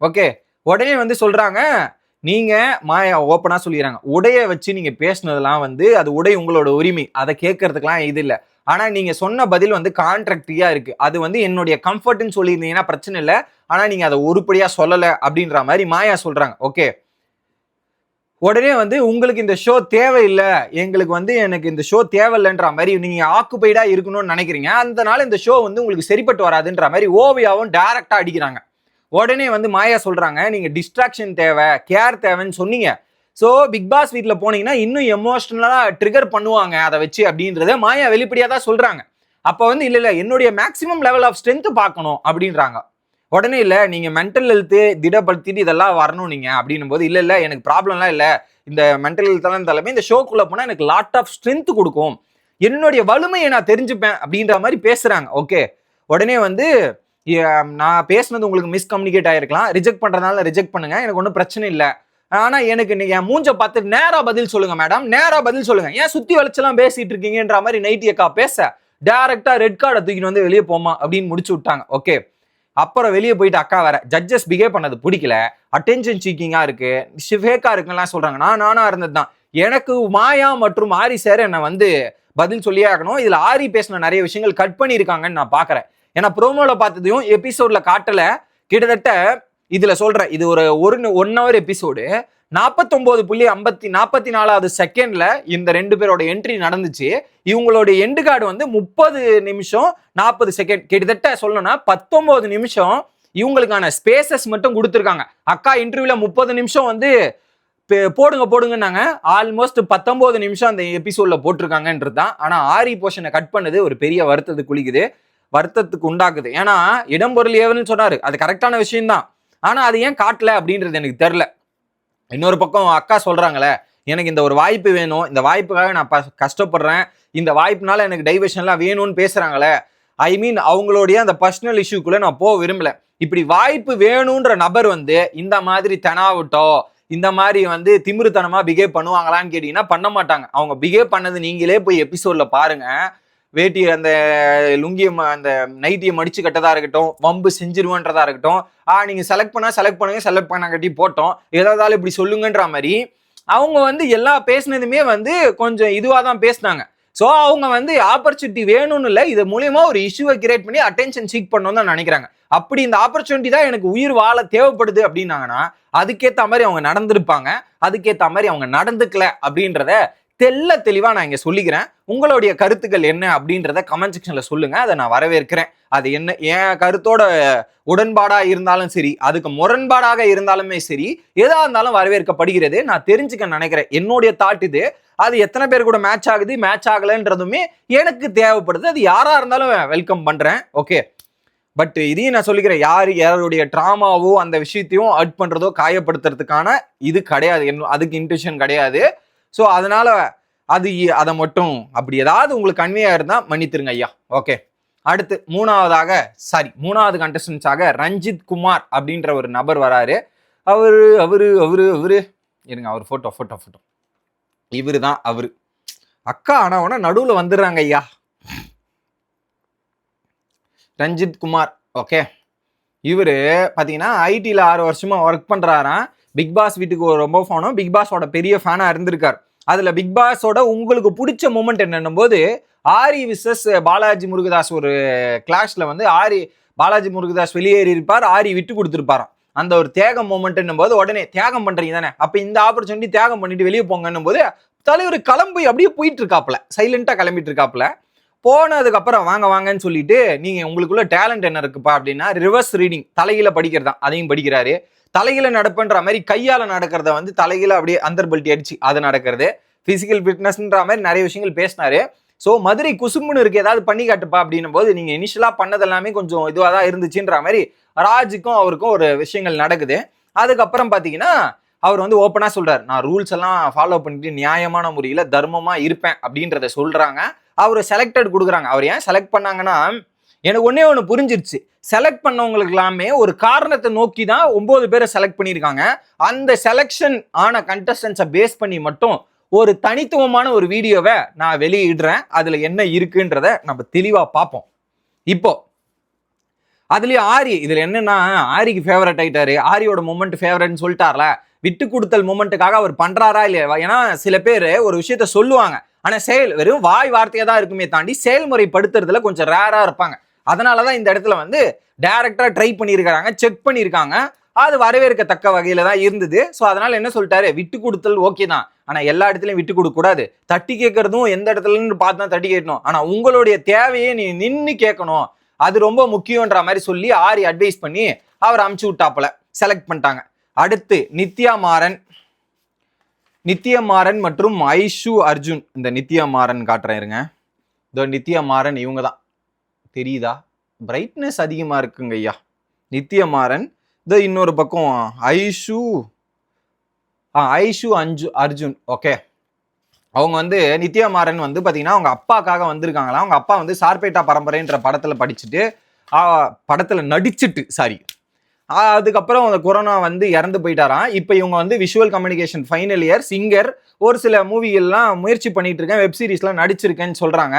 Speaker 1: ஓகே, உடனே வந்து சொல்றாங்க நீங்க மாயா ஓப்பனா சொல்லிடுறாங்க, உடைய வச்சு நீங்க பேசினதெல்லாம் வந்து அது உடை உங்களோட உரிமை, அதை கேட்கறதுக்கெல்லாம் இது இல்லை. ஆனா நீங்க சொன்ன பதில் வந்து கான்ட்ராக்டியா இருக்கு, அது வந்து என்னுடைய கம்ஃபர்ட்னு சொல்லியிருந்தீங்கன்னா பிரச்சனை இல்லை, ஆனா நீங்க அதை உருப்படியா சொல்லலை அப்படின்ற மாதிரி மாயா சொல்றாங்க. ஓகே, உடனே வந்து உங்களுக்கு இந்த ஷோ தேவையில்லை, எங்களுக்கு வந்து எனக்கு இந்த ஷோ தேவையில்லைன்ற மாதிரி நீங்க ஆக்குபைடா இருக்கணும்னு நினைக்கிறீங்க, அதனால இந்த ஷோ வந்து உங்களுக்கு சரிப்பட்டு வராதுன்ற மாதிரி ஓவியாவும் டைரக்டா அடிக்கிறாங்க. உடனே வந்து மாயா சொல்றாங்க நீங்க டிஸ்ட்ராக்ஷன் தேவை, கேர் தேவைன்னு சொன்னீங்க, ஸோ பிக் பாஸ் வீட்டில் போனீங்கன்னா இன்னும் எமோஷனலா ட்ரிகர் பண்ணுவாங்க அதை வச்சு அப்படின்றத மாயா வெளிப்படையா தான் சொல்றாங்க. அப்போ வந்து இல்லை என்னுடைய மேக்சிமம் லெவல் ஆஃப் ஸ்ட்ரென்த் பார்க்கணும் அப்படின்றாங்க. உடனே இல்லை நீங்க மென்டல் ஹெல்த்து திடப்படுத்திட்டு இதெல்லாம் வரணும் நீங்க அப்படின்னும் போது இல்லை எனக்கு ப்ராப்ளம்லாம் இல்லை, இந்த மென்டல் ஹெல்த்லாம் தலைமை இந்த ஷோக்குள்ள போனால் எனக்கு லாட் ஆஃப் ஸ்ட்ரென்த் கொடுக்கும், என்னுடைய வலிமையை நான் தெரிஞ்சுப்பேன் அப்படின்ற மாதிரி பேசுறாங்க. ஓகே, உடனே வந்து நான் பேசுனது உங்களுக்கு மிஸ்கம்யூனிகேட் ஆயிருக்கலாம், ரிஜெக்ட் பண்றதுனால ரிஜெக்ட் பண்ணுங்க, எனக்கு ஒன்றும் பிரச்சனை இல்லை, ஆனா எனக்கு நீங்க என் மூஞ்ச பார்த்து நேரா பதில் சொல்லுங்க மேடம், நேரா பதில் சொல்லுங்க, ஏன் சுத்தி வளைச்செல்லாம் பேசிட்டு இருக்கீங்கன்ற மாதிரி நைட்டி அக்கா பேச டைரக்டா ரெட் கார்டை தூக்கிட்டு வந்து வெளியே போமா அப்படின்னு முடிச்சு விட்டாங்க. ஓகே, அப்புறம் வெளியே போயிட்டு அக்கா வேற ஜட்ஜஸ் பிஹேவ் பண்ணது பிடிக்கல, அட்டென்ஷன் சீக்கிங்கா இருக்கு, ஃபேக்கா இருக்குலாம் சொல்றாங்க. நானா இருந்தது தான், எனக்கு மாயா மற்றும் ஆரி சார் என்ன வந்து பதில் சொல்லியே ஆகணும், இதுல ஆரி பேசின நிறைய விஷயங்கள் கட் பண்ணியிருக்காங்கன்னு நான் பாக்குறேன். ஏன்னா ப்ரோமோல பார்த்ததையும் எபிசோட்ல காட்டல, கிட்டத்தட்ட இதுல சொல்றேன், இது ஒரு 1 hour எபிசோடு, 49.44 செகண்ட்ல இந்த 2 பேரோட என்ட்ரி நடந்துச்சு. இவங்களோட எண்டு கார்டு வந்து 30 நிமிஷம் 40 செகண்ட், கிட்டத்தட்ட சொல்லணும்னா 19 நிமிஷம் இவங்களுக்கான ஸ்பேசஸ் மட்டும் கொடுத்துருக்காங்க. அக்கா இன்டர்வியூல 30 நிமிஷம் வந்து போடுங்கன்னாங்க, ஆல்மோஸ்ட் 19 நிமிஷம் அந்த எபிசோட்ல போட்டிருக்காங்கன்றது தான். ஆனா ஆரி போர்ஷனை கட் பண்ணது ஒரு பெரிய வருத்தத்துக்கு உண்டாக்குது. ஏன்னா இடம்பொருள் ஏவல்னு சொன்னாரு, அது கரெக்டான விஷயம் தான், ஆனா அது ஏன் காட்டல அப்படின்றது எனக்கு தெரியல. இன்னொரு பக்கம் அக்கா சொல்றாங்களே எனக்கு இந்த ஒரு வாய்ப்பு வேணும், இந்த வாய்ப்புக்காக நான் கஷ்டப்படுறேன், இந்த வாய்ப்புனால எனக்கு டைவர்ஷன்லாம் வேணும்னு பேசுறாங்களே, அவங்களுடைய அந்த பர்சனல் இஷ்யூக்குள்ள நான் போக விரும்பல. இப்படி வாய்ப்பு வேணும்ன்ற நபர் வந்து இந்த மாதிரி தெனாவிட்டோ இந்த மாதிரி வந்து திமிருத்தனமா பிஹேவ் பண்ணுவாங்களான்னு கேட்டீங்கன்னா பண்ண மாட்டாங்க. அவங்க பிஹேவ் பண்ணது நீங்களே போய் எபிசோட்ல பாருங்க. வேட்டி அந்த லுங்கிய அந்த நைட்டியை மடிச்சு கட்டதா இருக்கட்டும், வம்பு செஞ்சிருவன்றதா இருக்கட்டும், நீங்க செலக்ட் பண்ணுங்க, செலக்ட் பண்ண கட்டி போட்டோம், ஏதாவது இப்படி சொல்லுங்கன்ற மாதிரி அவங்க வந்து எல்லா பேசினதுமே வந்து கொஞ்சம் இதுவா தான் பேசினாங்க. ஸோ அவங்க வந்து ஆப்பர்ச்சுனிட்டி வேணும்னு இல்லை, இது மூலியமா ஒரு இஷ்யூவை கிரியேட் பண்ணி அட்டென்ஷன் சீக் பண்ணணும் தான் நினைக்கிறாங்க. அப்படி இந்த ஆப்பர்ச்சுனிட்டி தான் எனக்கு உயிர் வாழ தேவைப்படுது அப்படின்னாங்கன்னா அதுக்கேற்ற மாதிரி அவங்க நடந்திருப்பாங்க, அதுக்கேற்ற மாதிரி அவங்க நடந்துக்கல அப்படின்றத தெளிவா நான் இங்க சொல்லிக்கிறேன். உங்களுடைய கருத்துக்கள் என்ன அப்படின்றத கமெண்ட் செக்ஷன்ல சொல்லுங்க, அதை நான் வரவேற்கிறேன். அது என்ன என் கருத்தோட உடன்பாடா இருந்தாலும் சரி, அதுக்கு முரண்பாடாக இருந்தாலுமே சரி, எதா இருந்தாலும் வரவேற்கப்படுகிறது. நான் தெரிஞ்சுக்க நினைக்கிறேன், என்னுடைய தாட் இது, அது எத்தனை பேர் கூட மேட்ச் ஆகுது மேட்ச் ஆகலன்றதுமே எனக்கு தேவைப்படுது, அது யாரா இருந்தாலும் வெல்கம் பண்றேன். ஓகே, பட் இதையும் நான் சொல்லிக்கிறேன், யாருடைய டிராமாவோ அந்த விஷயத்தையும் அட் பண்றதோ காயப்படுத்துறதுக்கான இது கிடையாது, அதுக்கு இன்டென்ஷன் கிடையாது. ஸோ அதனால அதை மட்டும் அப்படி ஏதாவது உங்களுக்கு கன்வே இருந்தா மன்னித்துருங்க ஐயா. ஓகே, அடுத்து மூணாவது கண்டஸ்டன்ஸாக ரஞ்சித் குமார் அப்படின்ற ஒரு நபர் வராரு. அவரு இருங்க, அவர் போட்டோ இவரு தான் அவரு. அக்கா ஆனா நடுவுல வந்துடுறாங்க ஐயா. ரஞ்சித் குமார். ஓகே, இவரு பாத்தீங்கன்னா ஐடில 6 வருஷமா ஒர்க் பண்றாராம். பிக் பாஸ் வீட்டுக்கு ரொம்ப ஃபேனும், பிக் பாஸோட பெரிய ஃபேனா இருந்திருக்காரு. அதுல பிக் பாஸோட உங்களுக்கு பிடிச்ச மூமெண்ட் என்னன்னும் போது ஆரி விசஸ் பாலாஜி முருகதாஸ் ஒரு கிளாஷ்ல வந்து பாலாஜி முருகதாஸ் வெளியேறி இருப்பார், ஆரி விட்டு கொடுத்துருப்பாராம். அந்த ஒரு தியாகம் மூமெண்ட் போது உடனே தியாகம் பண்றீங்க தானே, அப்ப இந்த ஆப்பர்ச்சுனிட்டி தியாகம் பண்ணிட்டு வெளியே போங்கன்னும் போது தலைவர் கிளம்பி அப்படியே போயிட்டு இருக்காப்ல, சைலண்டா கிளம்பிட்டு இருக்காப்ல. போனதுக்கு அப்புறம் வாங்கன்னு சொல்லிட்டு நீங்க உங்களுக்குள்ள டேலண்ட் என்ன இருக்குப்பா அப்படின்னா ரிவர்ஸ் ரீடிங், தலையில படிக்கிறதா, அதையும் படிக்கிறாரு. தலையில நடப்புன்ற மாதிரி கையால நடக்கிறத வந்து தலையில அப்படியே அந்தர்பல்ட்டி அடிச்சு அது நடக்கிறது, பிசிக்கல் ஃபிட்னஸ்ன்ற மாதிரி நிறைய விஷயங்கள் பேசினாரு. ஸோ மதுரை குசும்புன்னு இருக்கு, ஏதாவது பண்ணி காட்டுப்பா அப்படின்னும் போது நீங்க இனிஷியலா பண்ணது எல்லாமே கொஞ்சம் இதுவாக தான் இருந்துச்சுன்ற மாதிரி ராஜுக்கும் அவருக்கும் ஒரு விஷயங்கள் நடக்குது. அதுக்கப்புறம் பாத்தீங்கன்னா அவர் வந்து ஓப்பனா சொல்றாரு, நான் ரூல்ஸ் எல்லாம் ஃபாலோ பண்ணிட்டு நியாயமான முறையில தர்மமா இருப்பேன் அப்படின்றத சொல்றாங்க. அவரை செலக்டட் கொடுக்குறாங்க. அவர் ஏன் செலக்ட் பண்ணாங்கன்னா எனக்கு ஒன்னே ஒன்று புரிஞ்சிருச்சு, செலக்ட் பண்ணவங்களுக்கு எல்லாமே ஒரு காரணத்தை நோக்கி தான் 9 பேரை செலக்ட் பண்ணியிருக்காங்க. அந்த செலக்ஷன் ஆன கண்டஸ்டன்ஸை பேஸ் பண்ணி மட்டும் ஒரு தனித்துவமான ஒரு வீடியோவை நான் வெளியிடுறேன், அதுல என்ன இருக்குன்றத நம்ம தெளிவா பார்ப்போம். இப்போ அதுலயும் ஆரி, இதுல என்னன்னா ஆரிக்கு ஃபேவரட் ஆயிட்டாரு, ஆரியோட மூமெண்ட் ஃபேவரட்னு சொல்லிட்டார்ல, விட்டு கொடுத்தல் மூமெண்ட்டுக்காக அவர் பண்றாரா இல்லையா? ஏன்னா சில பேர் ஒரு விஷயத்த சொல்லுவாங்க, ஆனா வெறும் வாய் வார்த்தையா தான் இருக்குமே தாண்டி செயல்முறைப்படுத்துறதுல கொஞ்சம் ரேரா இருப்பாங்க. அதனாலதான் இந்த இடத்துல வந்து டைரக்டா ட்ரை பண்ணியிருக்காங்க, செக் பண்ணியிருக்காங்க. அது வரவேற்கத்தக்க வகையில தான் இருந்தது. ஸோ அதனால என்ன சொல்லிட்டாரு, விட்டு கொடுத்தல் ஓகே தான், ஆனா எல்லா இடத்துலயும் விட்டு கொடுக்க கூடாது, தட்டி கேட்கறதும் எந்த இடத்துலன்னு பார்த்து தான் தட்டி கேட்கணும், ஆனா உங்களுடைய தேவையை நீ நின்று கேட்கணும், அது ரொம்ப முக்கியன்ற மாதிரி சொல்லி ஆரி அட்வைஸ் பண்ணி அவர் அமுச்சு விட்டாப்புல, செலக்ட் பண்ணிட்டாங்க. அடுத்து நித்யமாறன் மற்றும் ஐஷு அர்ஜுன். இந்த நித்யமாறன் காட்டுறேன் இருங்க, இந்த நித்யமாறன் இவங்க தான், தெரியுதா? பிரைட்னஸ் அதிகமா இருக்குங்க ஐயா. நித்யமாறன். இந்த இன்னொரு பக்கம் ஐஷு அர்ஜுன். ஓகே, அவங்க வந்து நித்யமாறன் வந்து பாத்தீங்கன்னா அவங்க அப்பாக்காக வந்திருக்காங்களா. அவங்க அப்பா வந்து சார்பேட்டா பரம்பரைன்ற படத்துல நடிச்சுட்டு அதுக்கப்புறம் அந்த கொரோனா வந்து இறந்து போயிட்டாராம். இப்போ இவங்க வந்து visual communication final year, singer, ஒரு சில மூவிகள்லாம் முயற்சி பண்ணிட்டு இருக்கேன், வெப் சீரிஸ்லாம் நடிச்சிருக்கேன்னு சொல்றாங்க.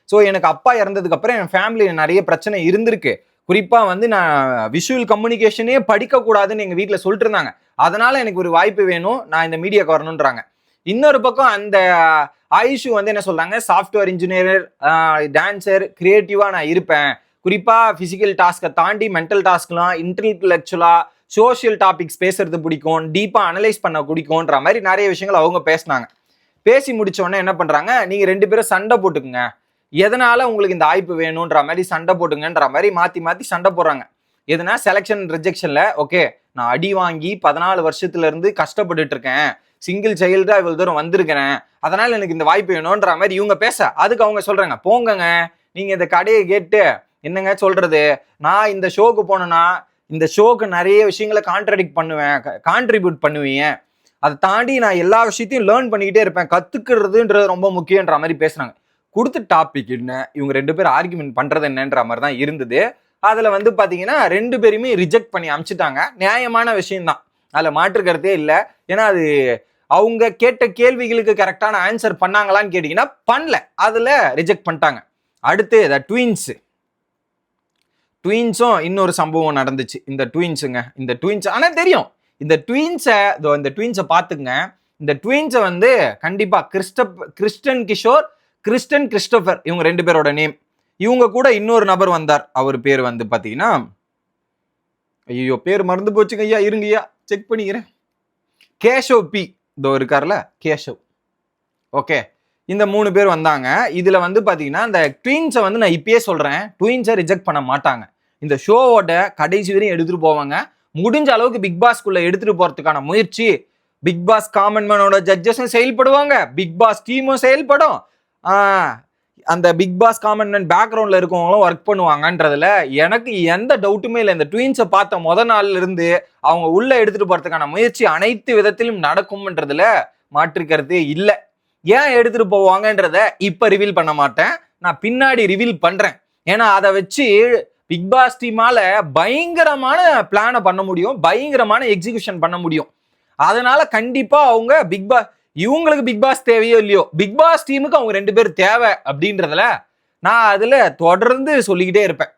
Speaker 1: ஸோ எனக்கு அப்பா இறந்ததுக்கு அப்புறம் என் ஃபேமிலியில் நிறைய பிரச்சனை இருந்திருக்கு. குறிப்பா வந்து நான் விஷுவல் கம்யூனிகேஷனே படிக்க கூடாதுன்னு எங்க வீட்டில் சொல்லிட்டு இருந்தாங்க. அதனால எனக்கு ஒரு வாய்ப்பு வேணும், நான் இந்த மீடியாவுக்கு வரணுன்றாங்க. இன்னொரு பக்கம் அந்த ஆயுஷு வந்து என்ன சொல்றாங்க, சாஃப்ட்வேர் இன்ஜினியர், டான்சர், கிரியேட்டிவா நான் இருப்பேன், குறிப்பா பிசிக்கல் டாஸ்கை தாண்டி மென்டல் டாஸ்க்லாம், இன்டெலெக்சுவலா சோசியல் டாபிக்ஸ் பேசுறது பிடிக்கும், டீப்பா அனலைஸ் பண்ண பிடிக்கும்ன்ற மாதிரி நிறைய விஷயங்கள் அவங்க பேசினாங்க. பேசி முடிச்ச உடனே என்ன பண்றாங்க, நீங்க 2 பேரும் சண்டை போட்டுக்குங்க, எதனால உங்களுக்கு இந்த வாய்ப்பு வேணும்ன்ற மாதிரி சண்டை போட்டுங்கன்ற மாதிரி மாத்தி சண்டை போடுறாங்க. எதுனா செலக்ஷன் ரிஜெக்ஷன்ல, ஓகே நான் அடி வாங்கி 14 வருஷத்துல இருந்து கஷ்டப்பட்டுட்டு இருக்கேன், சிங்கிள் சைல்டா இவ்வளவு தூரம் வந்திருக்கிறேன், அதனால எனக்கு இந்த வாய்ப்பு வேணும்ன்ற மாதிரி இவங்க பேச, அதுக்கு அவங்க சொல்றாங்க, போங்கங்க நீங்க இந்த கடையை கேட்டு என்னங்க சொல்றது, நான் இந்த ஷோக்கு போனேன்னா இந்த ஷோக்கு நிறைய விஷயங்களை கான்ட்ரிபியூட் பண்ணுவீங்க, அதை தாண்டி நான் எல்லா விஷயத்தையும் லேர்ன் பண்ணிக்கிட்டே இருப்பேன், கத்துக்கிறதுன்றது ரொம்ப முக்கியன்ற மாதிரி பேசுறாங்க. கொடுத்த டாபிக் என்ன, இவங்க 2 பேரும் ஆர்குமெண்ட் பண்றது என்னன்ற மாதிரி தான் இருந்தது. அதுல வந்து பாத்தீங்கன்னா 2 பேருமே ரிஜெக்ட் பண்ணி அமிச்சுட்டாங்க. நியாயமான விஷயம் தான், அதுல மாற்று கருத்தே இல்லை. ஏன்னா அது அவங்க கேட்ட கேள்விகளுக்கு கரெக்டான ஆன்சர் பண்ணாங்களான்னு கேட்டீங்கன்னா பண்ணல, அதுல ரிஜெக்ட் பண்ணிட்டாங்க. அடுத்து ட்வின்ஸும் இன்னொரு சம்பவம் நடந்துச்சு. இந்த ட்வின்ஸ் ஆனா தெரியும், இந்த ட்வின்ஸை பார்த்துக்குங்க. இந்த ட்வின்ஸை வந்து கண்டிப்பா கிறிஸ்டன் கிஷோர், கிறிஸ்டன் கிறிஸ்டோபர், இவங்க 2 பேரோட நேம். இவங்க கூட இன்னொரு நபர் வந்தார், அவர் பேர் வந்து பாத்தீங்கன்னா, ஐயோ பேர் மறந்து போச்சுங்க ஐயா, இருங்கய்யா செக் பண்ணிக்கிறேன். கேஷவ் பி, இதோ இருக்கார்ல கேஷவ். ஓகே, இந்த 3 பேர் வந்தாங்க. இதுல வந்து பாத்தீங்கன்னா இந்த ட்வின்ஸை வந்து நான் இப்பயே சொல்றேன், ட்வின்ஸை ரிஜெக்ட் பண்ண மாட்டாங்க. இந்த ஷோவோட கடைசி வரையும் எடுத்துட்டு போவாங்க. முடிஞ்ச அளவுக்கு பிக் பாஸ்க்குள்ள எடுத்துட்டு போறதுக்கான முயற்சி பிக் பாஸ் காமன் மேனோட ஜட்ஜஸும் செயல்படுவாங்க, பிக் பாஸ் டீமும் செயல்படும், அந்த பிக் பாஸ் காமன் மேன் பேக்ரவுண்ட்ல இருக்கவங்களும் ஒர்க் பண்ணுவாங்கன்றதுல எனக்கு எந்த டவுட்டுமே இல்லை. இந்த ட்வின்ஸை பார்த்த முதல் நாள்ல இருந்து அவங்க உள்ள எடுத்துட்டு போறதுக்கான முயற்சி அனைத்து விதத்திலும் நடக்கும்ன்றதுல மாற்றுக்கிறதே இல்லை. ஏன் எடுத்துட்டு போவாங்கன்றத இப்ப ரிவீல் பண்ண மாட்டேன், நான் பின்னாடி ரிவீல் பண்றேன். ஏன்னா அதை வச்சு பிக் பாஸ் டீமால பயங்கரமான பிளானை பண்ண முடியும், பயங்கரமான எக்ஸிகியூஷன் பண்ண முடியும். அதனால கண்டிப்பா அவங்க இவங்களுக்கு பிக் பாஸ் தேவையோ இல்லையோ, பிக் பாஸ் டீமுக்கு அவங்க 2 பேர் தேவை அப்படின்றதுல நான் அதுல தொடர்ந்து சொல்லிக்கிட்டே இருப்பேன்.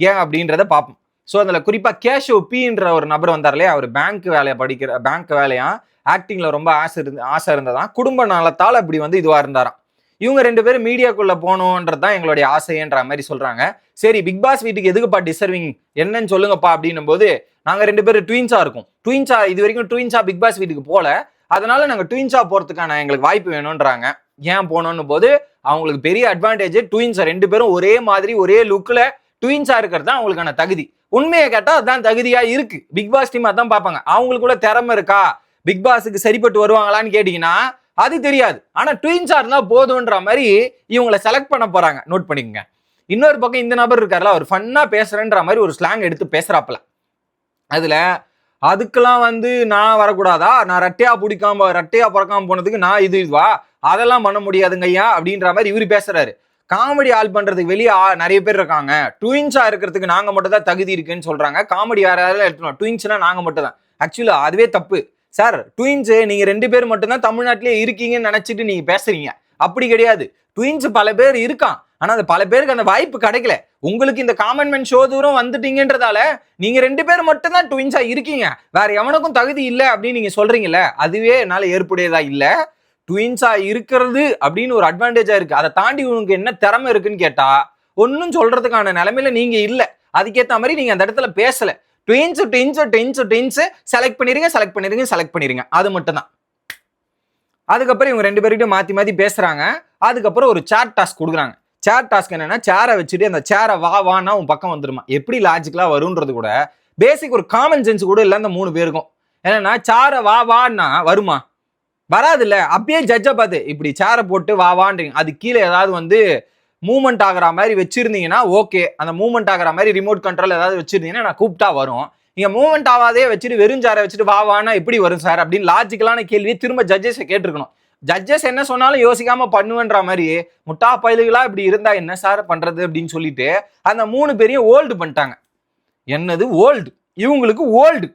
Speaker 1: ஏன் அப்படின்றத பார்ப்போம். ஸோ அதில் குறிப்பாக கேஷோ பின்ற ஒரு நபர் வந்தார் இல்லையா, அவர் பேங்க் வேலையா ஆக்டிங்ல ரொம்ப ஆசை இருந்ததான், குடும்ப நலத்தால் இப்படி வந்து இதுவா இருந்தாராம். இவங்க 2 பேரும் மீடியாக்குள்ள போகணுன்றதுதான் எங்களுடைய ஆசைன்ற மாதிரி சொல்றாங்க. சரி, பிக் பாஸ் வீட்டுக்கு எதுக்குப்பா டிசர்விங் என்னன்னு சொல்லுங்கப்பா அப்படின்னும் போது, நாங்க 2 பேரும் ட்வின்ஸா இருக்கும். இது வரைக்கும் ட்வின்ஸா பிக் பாஸ் வீட்டுக்கு போல, அதனால நாங்க ட்வின்ஸா போறதுக்கான எங்களுக்கு வாய்ப்பு வேணும்ன்றாங்க. ஏன் போனோம்னு போது, அவங்களுக்கு பெரிய அட்வான்டேஜ் ட்வின்ஸ் 2 பேரும் ஒரே மாதிரி ஒரே லுக்ல ட்வின்ஸா இருக்கிறது தான் அவங்களுக்கான தகுதி. உண்மையை கேட்டா அதுதான் தகுதியா இருக்கு. பிக் பாஸ் டீம் அதான் பார்ப்பாங்க. அவங்களுக்குள்ள திறமை இருக்கா, பிக் பாஸுக்கு சரிப்பட்டு வருவாங்களான்னு கேட்டீங்கன்னா அது தெரியாது. ஆனா ட்வின்ஸா இருந்தா போதும்ன்ற மாதிரி இவங்களை செலக்ட் பண்ண போறாங்க. நோட் பண்ணிக்கங்க. இன்னொரு பக்கம் இந்த நபர் இருக்காருல, அவர் ஃபன்னா பேசுறேன்ற மாதிரி ஒரு ஸ்லாங் எடுத்து பேசுறாப்ல. அதுல அதுக்கெல்லாம் வந்து நான் வரக்கூடாதா, நான் ரெட்டையா பிறக்காம போனதுக்கு நான் இதுவா, அதெல்லாம் பண்ண முடியாதுங்க ஐயா அப்படின்ற மாதிரி இவரு பேசுறாரு. காமெடி ஆள் பண்றதுக்கு வெளியே நிறைய பேர் இருக்காங்க, ட்வின்ஸா இருக்கிறதுக்கு நாங்க மட்டும் தான் தகுதி இருக்குன்னு சொல்றாங்க. காமெடி யாராவது எடுத்துக்கணும், ட்வின்ஸ்னா நாங்க மட்டும் தான். ஆக்சுவலா அதுவே தப்பு சார். ட்வின்ஸ் நீங்க 2 பேர் மட்டும் தான் தமிழ்நாட்டிலே இருக்கீங்கன்னு நினைச்சிட்டு நீங்க பேசுறீங்க. அப்படி கிடையாது. ட்வின்ஸ் பல பேர் இருக்கான், ஆனா அது பல பேருக்கு அந்த வாய்ப்பு கிடைக்கல. உங்களுக்கு இந்த காமன் மேன் ஷோ தூரம் வந்துட்டீங்கன்றதால நீங்க 2 பேர் மட்டும் தான் ட்வின்ஸா இருக்கீங்க, வேற எவனுக்கும் தகுதி இல்லை அப்படின்னு நீங்க சொல்றீங்கல்ல, அதுவே என்னால ஏற்புடையதா இல்ல. ட்வின்ஸா இருக்கிறது அப்படின்னு ஒரு அட்வான்டேஜா இருக்கு. அதை தாண்டி உங்களுக்கு என்ன திறமை இருக்குன்னு கேட்டா ஒன்னும் சொல்றதுக்கான நிலைமையில நீங்க இல்ல. அதுக்கேற்ற மாதிரி நீங்க அந்த இடத்துல பேசல. ட்வின்ஸ் செலக்ட் பண்ணிருங்க, அது மட்டும் தான். அதுக்கப்புறம் இவங்க 2 பேர்கிட்ட மாத்தி பேசுறாங்க. அதுக்கப்புறம் ஒரு சேர் டாஸ்க் கொடுக்குறாங்க. சேர் டாஸ்க் என்னன்னா, சேரை வச்சுட்டு அந்த சேரை வானா உன் பக்கம் வந்துருமா. எப்படி லாஜிக்கலா வரும்ன்றது கூட பேசிக் ஒரு காமன் சென்ஸ் கூட இல்லை அந்த 3 பேருக்கும். என்னன்னா, சேரை வான்னா வருமா, வராது இல்ல. அப்பயே ஜட்ஜை பார்த்து இப்படி சேரை போட்டு வான்றீங்க, அது கீழே ஏதாவது வந்து மூவ்மெண்ட் ஆகிற மாதிரி வச்சிருந்தீங்கன்னா ஓகே, அந்த மூவ்மெண்ட் ஆகிற மாதிரி ரிமோட் கண்ட்ரோல் ஏதாவது வச்சிருந்தீங்கன்னா நான் கூப்பிட்டா வரும். நீங்க மூவ்மெண்ட் ஆகாதே வச்சுட்டு வெறும் சேரை வச்சுட்டு வானா எப்படி வரும் சார் அப்படின்னு லாஜிக்கலான கேள்வியை திரும்ப ஜட்ஜஸை கேட்டிருக்கணும். ஜட்ஜஸ் என்ன சொன்னாலும் யோசிக்காம பண்ணுவேன்ற மாதிரி முட்டா பயலுகளா இப்படி இருந்தா என்ன சார் பண்றது அப்படின்னு சொல்லிட்டு அந்த 3 பேரையும் ஓல்டு பண்ணிட்டாங்க. என்னது ஓல்டு, இவங்களுக்கு ஓல்டு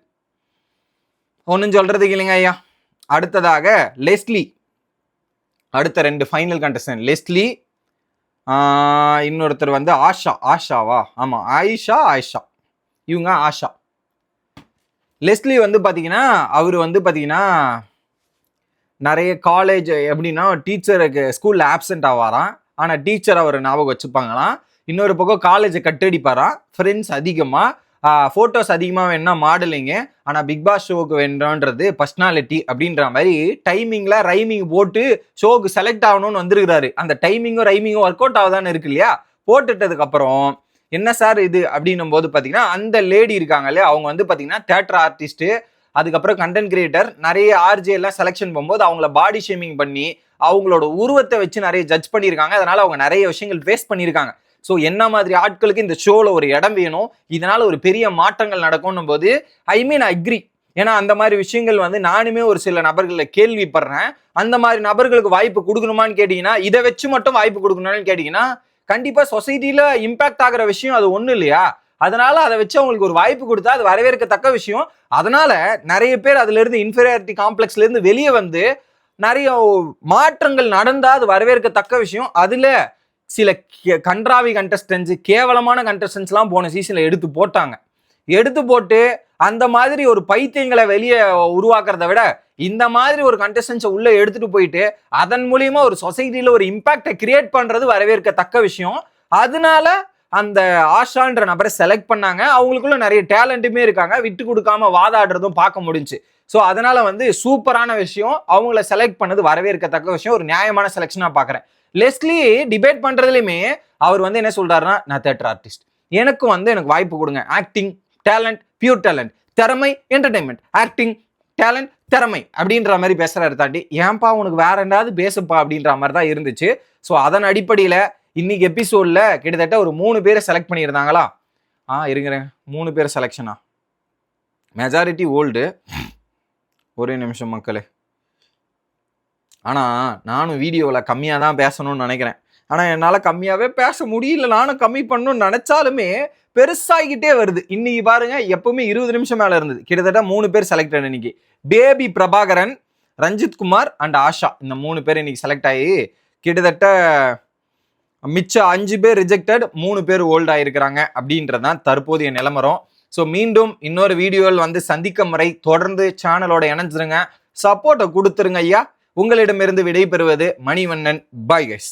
Speaker 1: ஒன்னும் சொல்றதுக்கு இல்லைங்க ஐயா. அடுத்ததாக லெஸ்லி, அடுத்த 2 ஃபைனல் கண்டஸ்டன்ட் லெஸ்லி, இன்னொருத்தர் வந்து ஆஷாவா, ஆமா ஆயிஷா, இவங்க ஆஷா. லெஸ்லி வந்து பாத்தீங்கன்னா அவர் வந்து பாத்தீங்கன்னா நிறைய காலேஜ் எப்படின்னா டீச்சருக்கு ஸ்கூல்ல ஆப்சென்ட் ஆவாராம், ஆனா டீச்சர் அவர் ஞாபகம் வச்சுப்பாங்களாம். இன்னொரு பக்கம் காலேஜை கட்டடிப்பாராம், ஃப்ரெண்ட்ஸ் அதிகமா, ஃபோட்டோஸ் அதிகமாக வேணும்னா மாடலிங்கு, ஆனால் பிக் பாஸ் ஷோவுக்கு வேணுன்றது பர்சனாலிட்டி அப்படின்ற மாதிரி டைமிங்கில் ரைமிங் போட்டு ஷோவுக்கு செலக்ட் ஆகணும்னு வந்துருக்கிறாரு. அந்த ரைமிங்கும் ஒர்க் அவுட் ஆகுதான்னு இருக்கு இல்லையா. போட்டுட்டதுக்கப்புறம் என்ன சார் இது அப்படின்னும் போது பார்த்தீங்கன்னா, அந்த லேடி இருக்காங்க இல்லையா, அவங்க வந்து பார்த்தீங்கன்னா தியேட்டர் ஆர்டிஸ்ட்டு, அதுக்கப்புறம் கண்டென்ட் கிரியேட்டர், நிறைய ஆர்ஜே எல்லாம் செலெக்ஷன் போகும்போது அவங்கள பாடி ஷேமிங் பண்ணி அவங்களோட உருவத்தை வச்சு நிறைய ஜட்ஜ் பண்ணியிருக்காங்க. அதனால அவங்க நிறைய விஷயங்கள் ஃபேஸ் பண்ணியிருக்காங்க. ஸோ என்ன மாதிரி ஆட்களுக்கு இந்த ஷோவில் ஒரு இடம் வேணும், இதனால ஒரு பெரிய மாற்றங்கள் நடக்கும்னும் போது அக்ரி. ஏன்னா அந்த மாதிரி விஷயங்கள் வந்து நானுமே ஒரு சில நபர்களை கேள்விப்படுறேன். அந்த மாதிரி நபர்களுக்கு வாய்ப்பு கொடுக்கணுமான்னு கேட்டீங்கன்னா, இதை வச்சு மட்டும் வாய்ப்பு கொடுக்கணும்னு கேட்டீங்கன்னா கண்டிப்பா சொசைட்டில இம்பாக்ட் ஆகிற விஷயம் அது ஒண்ணு இல்லையா. அதனால அதை வச்சு அவங்களுக்கு ஒரு வாய்ப்பு கொடுத்தா அது வரவேற்கத்தக்க விஷயம். அதனால நிறைய பேர் அதுல இருந்து இன்ஃபீரியாரிட்டி காம்ப்ளெக்ஸ்ல இருந்து வெளியே வந்து நிறைய மாற்றங்கள் நடந்தா அது வரவேற்கத்தக்க விஷயம். அதுல சில கன்றாவி கண்டஸ்டன்ஸ், கேவலமான கண்டஸ்டன்ஸ் எல்லாம் போன சீசன்ல எடுத்து போட்டு அந்த மாதிரி ஒரு பைத்தியங்களை வெளியே உருவாக்குறத விட இந்த மாதிரி ஒரு கண்டஸ்டன்ஸை உள்ள எடுத்துட்டு போயிட்டு அதன் மூலியமா ஒரு சொசைட்டில ஒரு இம்பாக்டை கிரியேட் பண்றது வரவேற்கத்தக்க விஷயம். அதனால அந்த ஆஷான்ற நபரை செலக்ட் பண்ணாங்க. அவங்களுக்குள்ள நிறைய டேலண்ட்டுமே இருக்காங்க, விட்டு கொடுக்காம வாதாடுறதும் பார்க்க முடிஞ்சு. ஸோ அதனால வந்து சூப்பரான விஷயம், அவங்கள செலக்ட் பண்ணது வரவேற்கத்தக்க விஷயம், ஒரு நியாயமான செலெக்ஷனா பார்க்குறேன். லெஸ்லி டிபேட் பண்றதுலையுமே அவர் வந்து என்ன சொல்றாருன்னா, நான் தியேட்டர் ஆர்டிஸ்ட், எனக்கு வாய்ப்பு கொடுங்க, ஆக்டிங் டேலண்ட், பியூர் டேலண்ட், திறமை, என்டர்டைன்மெண்ட், ஆக்டிங் டேலண்ட், திறமை அப்படின்ற மாதிரி பேசுறாரு. தாண்டி ஏன்பா உனக்கு வேற என்னது பேசுப்பா அப்படின்ற மாதிரி தான் இருந்துச்சு. ஸோ அதன் அடிப்படையில இன்னைக்கு எபிசோட்ல கிட்டத்தட்ட ஒரு 3 பேரை செலக்ட் பண்ணியிருந்தாங்களா. இருங்க 3 பேர் செலெக்ஷனா, மெஜாரிட்டி ஓல்டு. ஒரே நிமிஷம் மக்களே, ஆனா நானும் வீடியோவில் கம்மியாக தான் பேசணும்னு நினைக்கிறேன். ஆனா என்னால கம்மியாவே பேச முடியல, நானும் கம்மி பண்ணணும்னு நினைச்சாலுமே பெருசாகிக்கிட்டே வருது. இன்னைக்கு பாருங்க, எப்பவுமே 20 நிமிஷம் மேல இருந்தது, கிட்டத்தட்ட 3 பேர் செலக்டட் இன்னைக்கு. பேபி பிரபாகரன், ரஞ்சித் குமார் அண்ட் ஆஷா, இந்த 3 பேர் இன்னைக்கு செலக்ட் ஆகி கிட்டத்தட்ட மிச்சம் 5 பேர் ரிஜெக்டட், 3 பேர் ஓல்ட் ஆயிருக்கிறாங்க அப்படின்றதான் தற்போதைய நிலமரம். ஸோ மீண்டும் இன்னொரு வீடியோவில் வந்து சந்திக்கும் வரை தொடர்ந்து சேனலோட இணைஞ்சிருங்க, சப்போர்ட்டை கொடுத்துருங்க ஐயா. உங்களிடமிருந்து விடை பெறுவது மணிவண்ணன். Bye guys.